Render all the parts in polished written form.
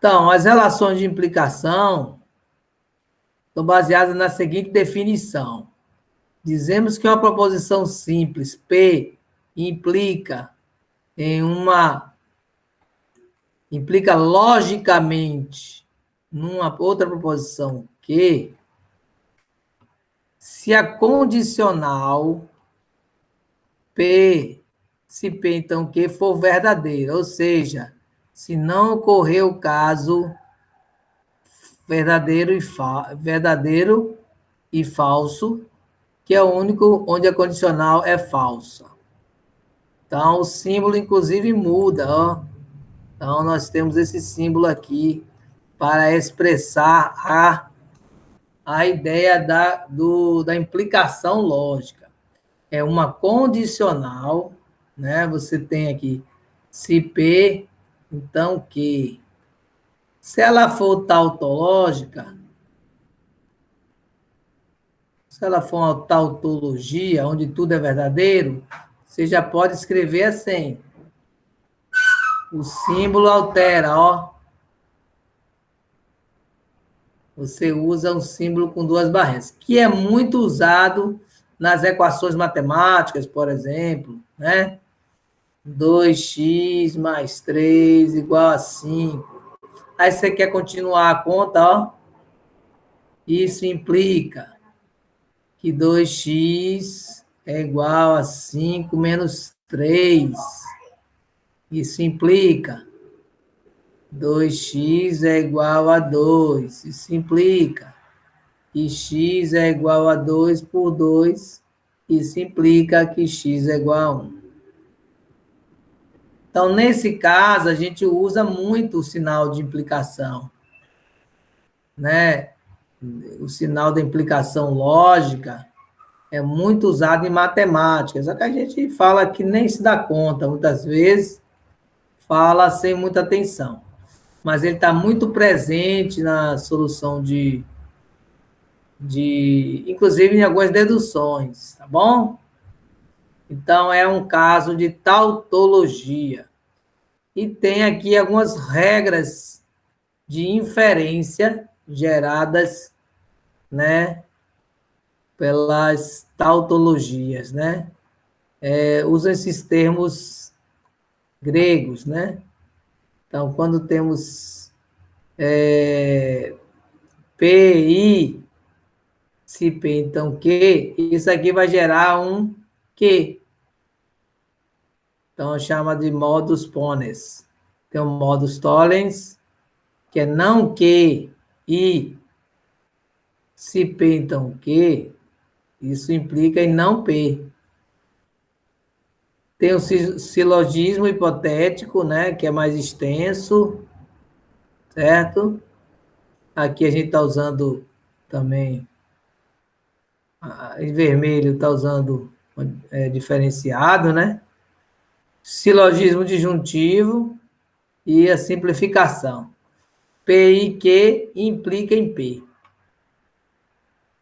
Então, as relações de implicação estão baseadas na seguinte definição. Dizemos que uma proposição simples, P, implica logicamente numa outra proposição Q, se a condicional P, se P então Q for verdadeira, ou seja, se não ocorrer o caso verdadeiro e falso, que é o único onde a condicional é falsa. Então, o símbolo, inclusive, muda, ó. Então, nós temos esse símbolo aqui para expressar a ideia da implicação lógica. É uma condicional, né? Você tem aqui, se P, então Q. Se ela for tautológica, se ela for uma tautologia, onde tudo é verdadeiro, você já pode escrever assim. O símbolo altera, ó. Você usa um símbolo com duas barrinhas, que é muito usado nas equações matemáticas, por exemplo, né? 2x mais 3 igual a 5. Aí você quer continuar a conta, ó. Isso implica que 2x é igual a 5 menos 3. Isso implica 2x é igual a 2. Isso implica que x é igual a 2 por 2. Isso implica que x é igual a 1. Então, nesse caso, a gente usa muito o sinal de implicação, né? O sinal da implicação lógica é muito usado em matemática, só que a gente fala que nem se dá conta, muitas vezes fala sem muita atenção. Mas ele está muito presente na solução inclusive em algumas deduções, tá bom? Então, é um caso de tautologia. E tem aqui algumas regras de inferência geradas, né, pelas tautologias, né? Usam esses termos gregos, né? Então, quando temos PI, se P, então Q, isso aqui vai gerar um Q. Então, chama de modus ponens. Tem o modus tollens, que é não Q, I, se P, então Q, isso implica em não P. Tem o silogismo hipotético, né, que é mais extenso, certo? Aqui a gente está usando também, em vermelho está usando diferenciado, né? Silogismo disjuntivo e a simplificação. P e Q implica em P.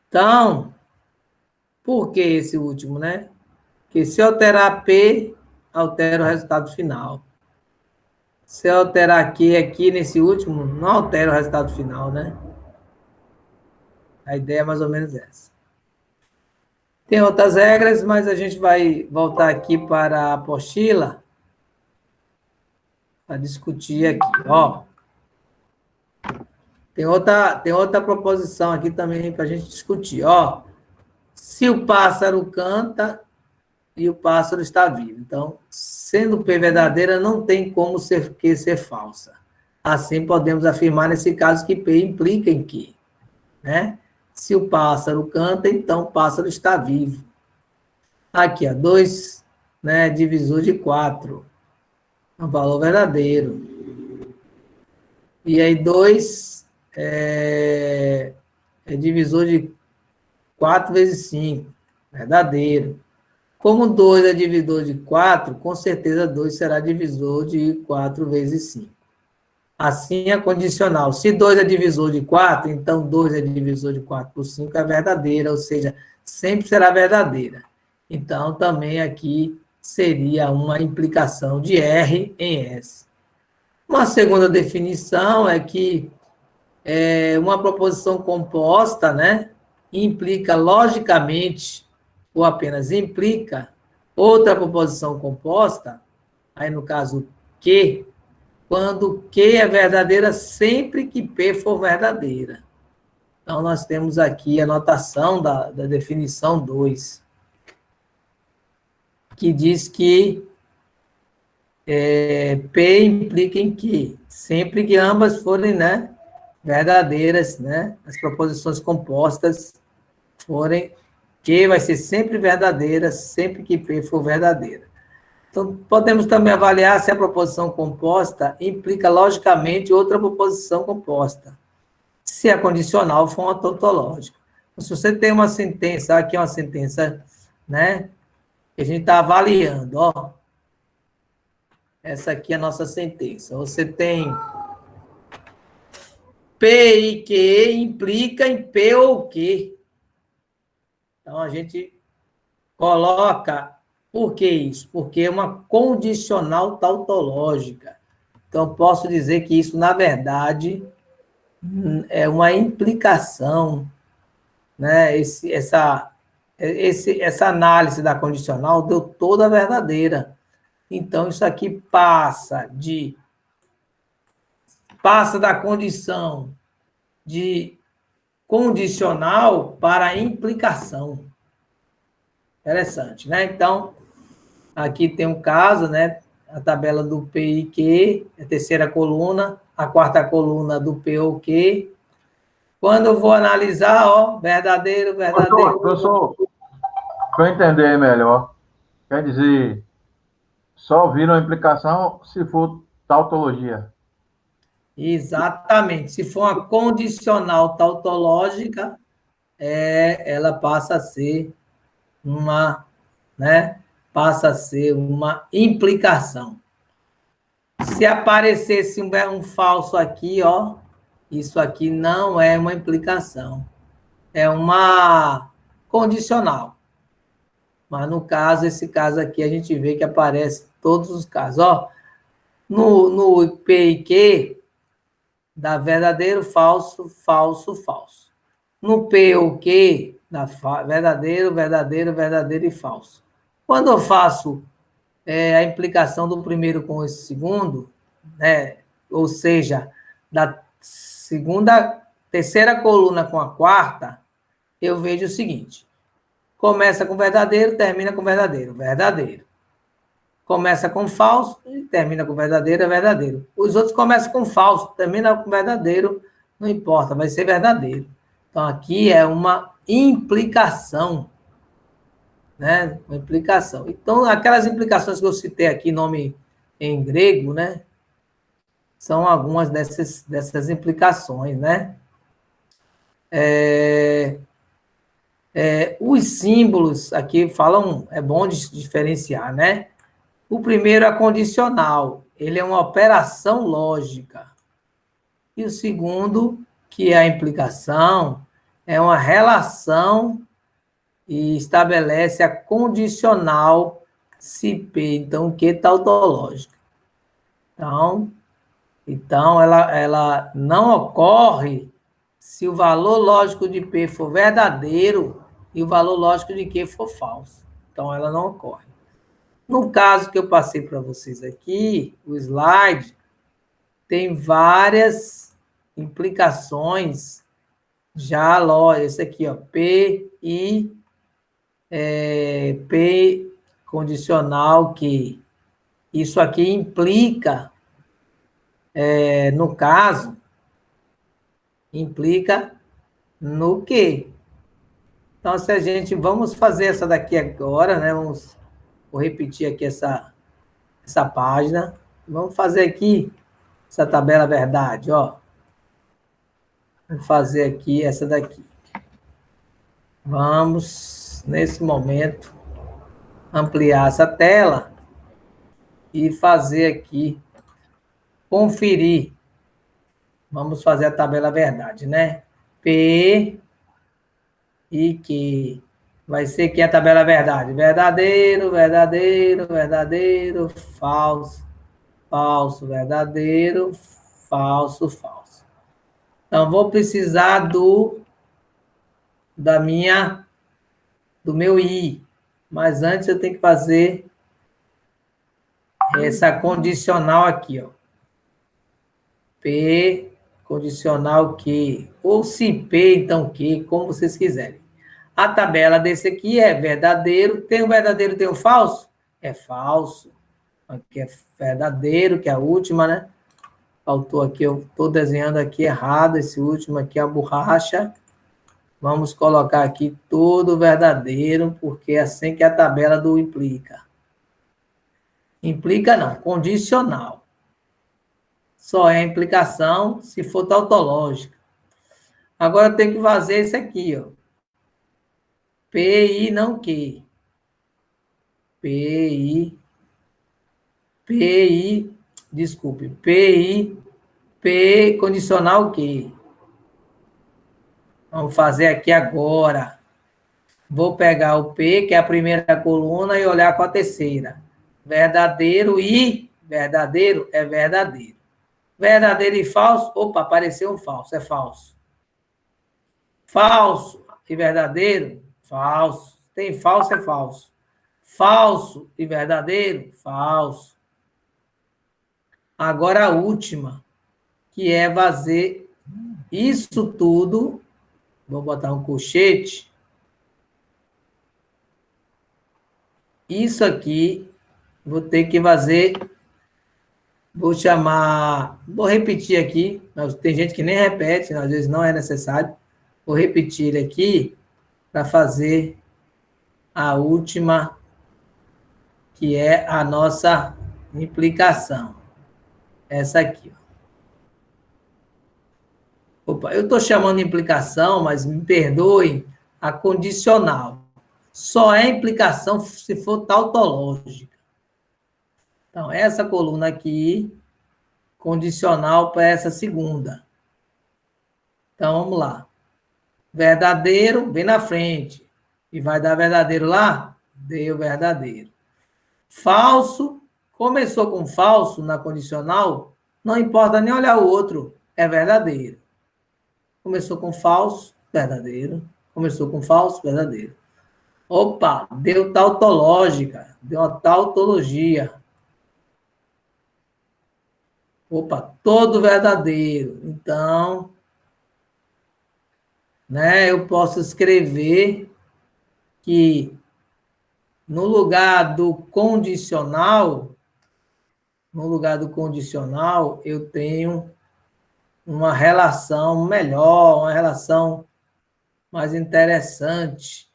Então, por que esse último, né? Porque se alterar P, altera o resultado final. Se eu alterar Q aqui nesse último, não altera o resultado final, né? A ideia é mais ou menos essa. Tem outras regras, mas a gente vai voltar aqui para a apostila para discutir aqui, ó. Tem outra proposição aqui também para a gente discutir, ó. Se o pássaro canta e o pássaro está vivo. Então, sendo P verdadeira, não tem como ser falsa. Assim, podemos afirmar nesse caso que P implica em Q, né? Se o pássaro canta, então o pássaro está vivo. Aqui, ó, 2, né, divisor de 4. É um valor verdadeiro. E aí, 2 é divisor de 4 vezes 5. Verdadeiro. Como 2 é divisor de 4, com certeza 2 será divisor de 4 vezes 5. Assim, a condicional. Se 2 é divisor de 4, então 2 é divisor de 4 por 5 é verdadeira, ou seja, sempre será verdadeira. Então, também aqui seria uma implicação de R em S. Uma segunda definição é que uma proposição composta, né, implica logicamente, ou apenas implica, outra proposição composta, aí no caso que, quando Q é verdadeira sempre que P for verdadeira. Então, nós temos aqui a notação da definição 2, que diz que P implica em Q, sempre que ambas forem, né, verdadeiras, né, as proposições compostas forem, Q vai ser sempre verdadeira, sempre que P for verdadeira. Então, podemos também avaliar se a proposição composta implica logicamente outra proposição composta, se a condicional for uma tautológica. Então, se você tem uma sentença, aqui é uma sentença, né, que a gente está avaliando, ó, essa aqui é a nossa sentença. Você tem P e Q implica em P ou Q. Então, a gente coloca, por que isso? Porque é uma condicional tautológica. Então, posso dizer que isso, na verdade, é uma implicação, né? Essa análise da condicional deu toda verdadeira. Então, isso aqui passa da condição de condicional para implicação. Interessante, né? Então, aqui tem um caso, né? A tabela do P e Q, a terceira coluna, a quarta coluna do P ou Q. Quando eu vou analisar, ó, verdadeiro, verdadeiro. Professor, para eu entender melhor, quer dizer, só viram a implicação se for tautologia. Exatamente. Se for uma condicional tautológica, ela passa a ser uma, né? Passa a ser uma implicação. Se aparecesse um falso aqui, ó, isso aqui não é uma implicação, é uma condicional. Mas no caso, esse caso aqui, a gente vê que aparece todos os casos. Ó, no P e Q, dá verdadeiro, falso, falso, falso. No P ou Q, dá verdadeiro, verdadeiro, verdadeiro e falso. Quando eu faço a implicação do primeiro com esse segundo, né, ou seja, da terceira coluna com a quarta, eu vejo o seguinte: começa com verdadeiro, termina com verdadeiro, verdadeiro. Começa com falso e termina com verdadeiro, é verdadeiro. Os outros começam com falso, termina com verdadeiro, não importa, vai ser verdadeiro. Então, aqui é uma implicação, né? Uma implicação. Então, aquelas implicações que eu citei aqui, nome em grego, né? São algumas dessas implicações, né? Os símbolos aqui falam, é bom diferenciar, né? O primeiro é condicional, ele é uma operação lógica. E o segundo, que é a implicação, é uma relação e estabelece a condicional se P, então, que tautológica. Então ela não ocorre se o valor lógico de P for verdadeiro e o valor lógico de Q for falso. Então, ela não ocorre. No caso que eu passei para vocês aqui, o slide tem várias implicações já, esse aqui, ó, P condicional que isso aqui implica, no caso, implica no quê? Então, se a gente, vamos fazer essa daqui agora, né? Vou repetir aqui essa página. Vamos fazer aqui essa tabela verdade, ó. Vamos fazer aqui essa daqui. Vamos, nesse momento, ampliar essa tela e fazer aqui, conferir. Vamos fazer a tabela verdade, né? P e Q. Vai ser aqui a tabela verdade. Verdadeiro, verdadeiro, verdadeiro, falso, falso, verdadeiro, falso, falso. Então, vou precisar do meu I. Mas antes eu tenho que fazer essa condicional aqui, ó. P, condicional Q. Ou se P, então Q, como vocês quiserem. A tabela desse aqui é verdadeiro. Tem o verdadeiro, tem o falso? É falso. Aqui é verdadeiro, que é a última, né? Faltou aqui, eu estou desenhando aqui errado. Esse último aqui é a borracha. Vamos colocar aqui todo verdadeiro, porque é assim que a tabela do implica. Implica não, condicional. Só é implicação se for tautológica. Agora eu tenho que fazer esse aqui, ó. PI não Q. Desculpe, P condicional Q. Vamos fazer aqui agora. Vou pegar o P, que é a primeira coluna, e olhar com a terceira. Verdadeiro e verdadeiro é verdadeiro. Verdadeiro e falso, opa, apareceu um falso, é falso. Falso e verdadeiro, falso. Tem falso, é falso. Falso e verdadeiro, falso. Agora a última, que é fazer isso tudo. Vou botar um colchete. Isso aqui, vou ter que fazer. Vou repetir aqui. Tem gente que nem repete, às vezes não é necessário. Vou repetir ele aqui para fazer a última, que é a nossa implicação. Essa aqui. Opa, eu estou chamando de implicação, mas me perdoem, a condicional. Só é implicação se for tautológica. Então, essa coluna aqui, condicional para essa segunda. Então, vamos lá. Verdadeiro, bem na frente. E vai dar verdadeiro lá? Deu verdadeiro. Falso, começou com falso na condicional, não importa nem olhar o outro, é verdadeiro. Começou com falso, verdadeiro. Começou com falso, verdadeiro. Opa, deu tautológica, deu uma tautologia. Opa, todo verdadeiro. Então, né, eu posso escrever que no lugar do condicional, eu tenho uma relação melhor, uma relação mais interessante,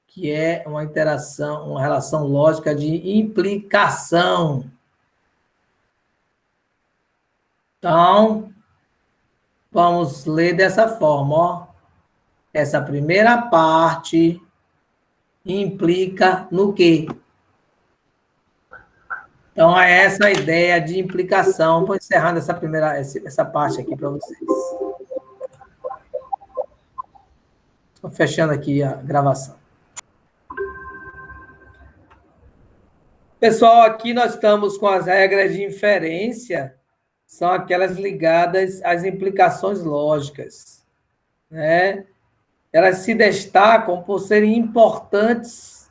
que é uma relação lógica de implicação. Então, vamos ler dessa forma, ó. Essa primeira parte implica no quê? Então, é essa a ideia de implicação. Vou encerrando essa parte aqui para vocês. Estou fechando aqui a gravação. Pessoal, aqui nós estamos com as regras de inferência, são aquelas ligadas às implicações lógicas, né? Elas se destacam por serem importantes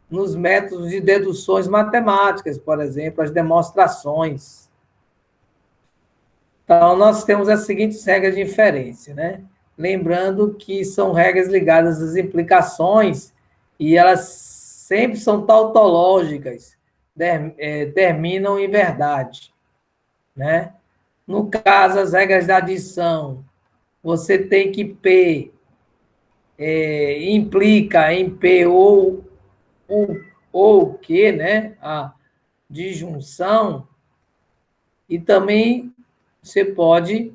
nos métodos de deduções matemáticas, por exemplo, as demonstrações. Então, nós temos as seguintes regras de inferência, né? Lembrando que são regras ligadas às implicações e elas sempre são tautológicas, terminam em verdade, né? No caso, as regras da adição, você tem que P implica em P ou Q, né? A disjunção, e também você pode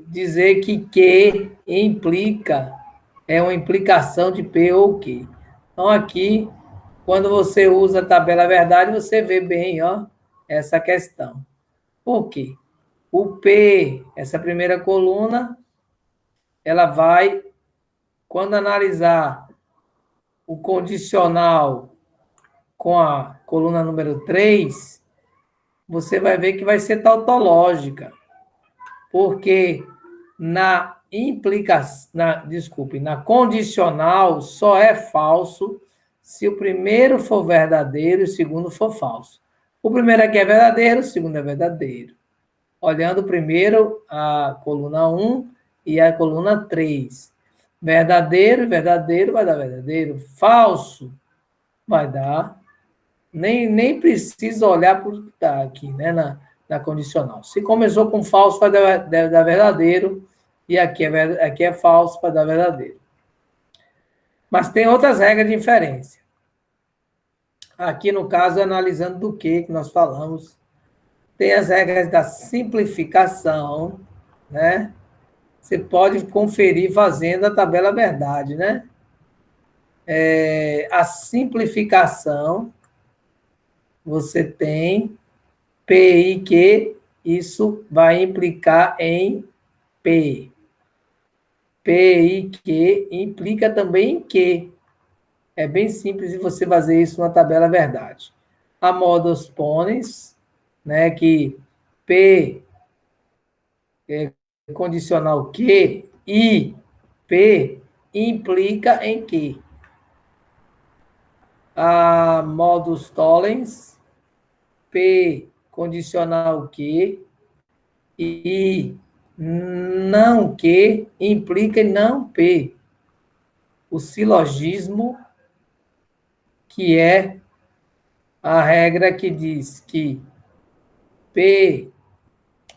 dizer que Q implica, é uma implicação de P ou Q. Então, aqui, quando você usa a tabela verdade, você vê bem, ó, essa questão. Por quê? O P, essa primeira coluna, ela vai, quando analisar o condicional com a coluna número 3, você vai ver que vai ser tautológica, porque na na condicional só é falso se o primeiro for verdadeiro e o segundo for falso. O primeiro aqui é verdadeiro, o segundo é verdadeiro. Olhando primeiro a coluna 1 e a coluna 3. Verdadeiro, verdadeiro vai dar verdadeiro. Falso vai dar. Nem precisa olhar por que está aqui, né, na condicional. Se começou com falso, vai dar verdadeiro. E aqui é falso, vai dar verdadeiro. Mas tem outras regras de inferência. Aqui, no caso, analisando do que nós falamos, tem as regras da simplificação, né? Você pode conferir fazendo a tabela verdade, né? A simplificação, você tem P e Q, isso vai implicar em P. P e Q implica também em Q. É bem simples de você fazer isso na tabela verdade. A modus ponens, né, que P é condicional Q e P implica em Q. A modus tollens, P condicional Q e não Q implica em não P. O silogismo, que é a regra que diz que P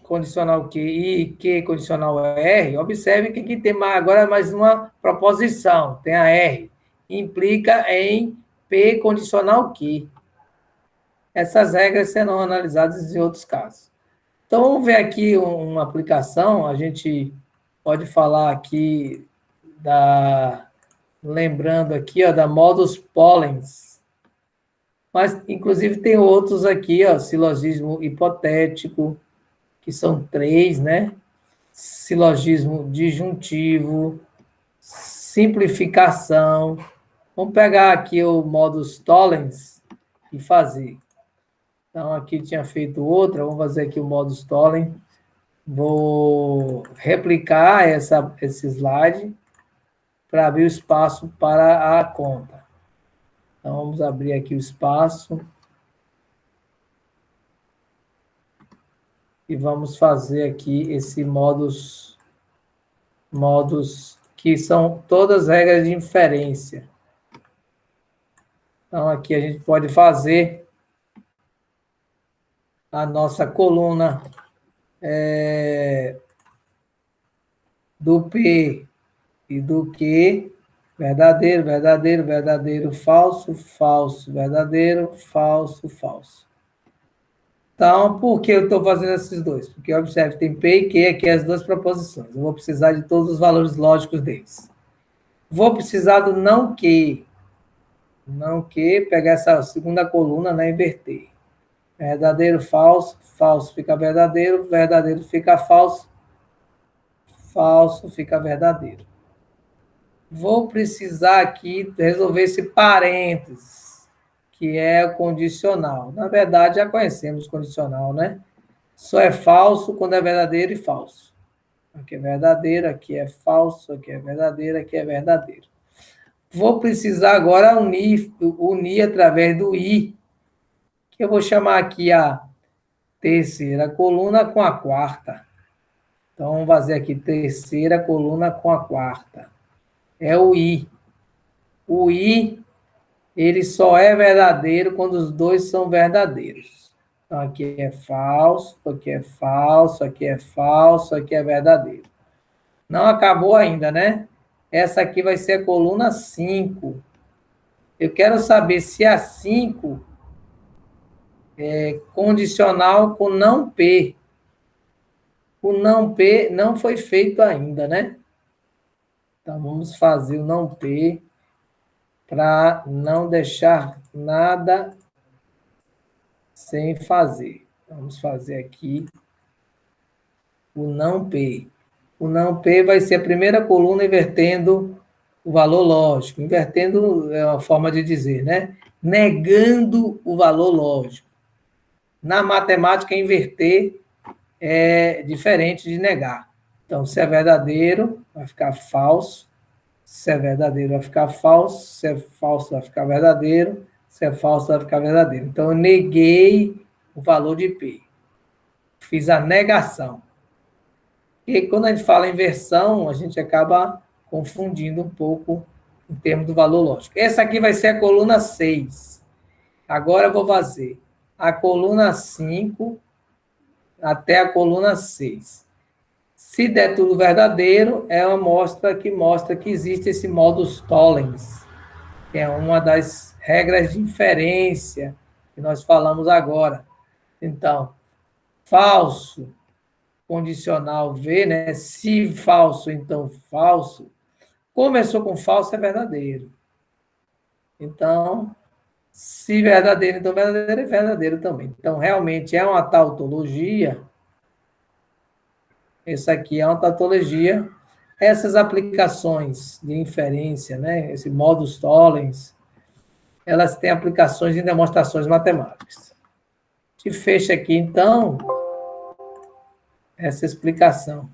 condicional Q e Q condicional R, observe que aqui tem agora mais uma proposição, tem a R, implica em P condicional Q. Essas regras serão analisadas em outros casos. Então, vamos ver aqui uma aplicação, a gente pode falar aqui lembrando aqui, ó, da modus pollens. Mas, inclusive, tem outros aqui, ó, silogismo hipotético, que são 3, né? Silogismo disjuntivo, simplificação. Vamos pegar aqui o modus tollens e fazer. Então, aqui tinha feito outra, vamos fazer aqui o modus tollens. Vou replicar esse slide para abrir o espaço para a conta. Então, vamos abrir aqui o espaço. E vamos fazer aqui esse modus, que são todas regras de inferência. Então, aqui a gente pode fazer a nossa coluna do P e do Q, verdadeiro, verdadeiro, verdadeiro, falso, falso, verdadeiro, falso, falso. Então, por que eu estou fazendo esses dois? Porque, observe, tem P e Q aqui, as duas proposições. Eu vou precisar de todos os valores lógicos deles. Vou precisar do não Q. Não Q, pegar essa segunda coluna, né, inverter. Verdadeiro, falso, falso fica verdadeiro, verdadeiro fica falso, falso fica verdadeiro. Vou precisar aqui resolver esse parênteses, que é o condicional. Na verdade, já conhecemos o condicional, né? Só é falso quando é verdadeiro e falso. Aqui é verdadeiro, aqui é falso, aqui é verdadeiro, aqui é verdadeiro. Vou precisar agora unir através do I, que eu vou chamar aqui a terceira coluna com a quarta. Então, vamos fazer aqui terceira coluna com a quarta. É o I. O I, ele só é verdadeiro quando os dois são verdadeiros. Então, aqui é falso, aqui é falso, aqui é falso, aqui é verdadeiro. Não acabou ainda, né? Essa aqui vai ser a coluna 5. Eu quero saber se a 5 é condicional com não P. O não P não foi feito ainda, né? Então, vamos fazer o não P para não deixar nada sem fazer. Vamos fazer aqui o não P. O não P vai ser a primeira coluna invertendo o valor lógico. Invertendo é uma forma de dizer, né? Negando o valor lógico. Na matemática, inverter é diferente de negar. Então, se é verdadeiro, vai ficar falso. Se é verdadeiro, vai ficar falso. Se é falso, vai ficar verdadeiro. Se é falso, vai ficar verdadeiro. Então, eu neguei o valor de P. Fiz a negação. E quando a gente fala inversão, a gente acaba confundindo um pouco em termos do valor lógico. Essa aqui vai ser a coluna 6. Agora eu vou fazer a coluna 5 até a coluna 6. Se der tudo verdadeiro, é uma amostra que mostra que existe esse modus tollens, que é uma das regras de inferência que nós falamos agora. Então, falso, condicional V, né? Se falso, então falso. Começou com falso, é verdadeiro. Então, se verdadeiro, então verdadeiro é verdadeiro também. Então, realmente é uma tautologia. Essa aqui é uma tautologia. Essas aplicações de inferência, né? Esse modus tollens, elas têm aplicações em demonstrações matemáticas. Te fecha aqui, então, essa explicação.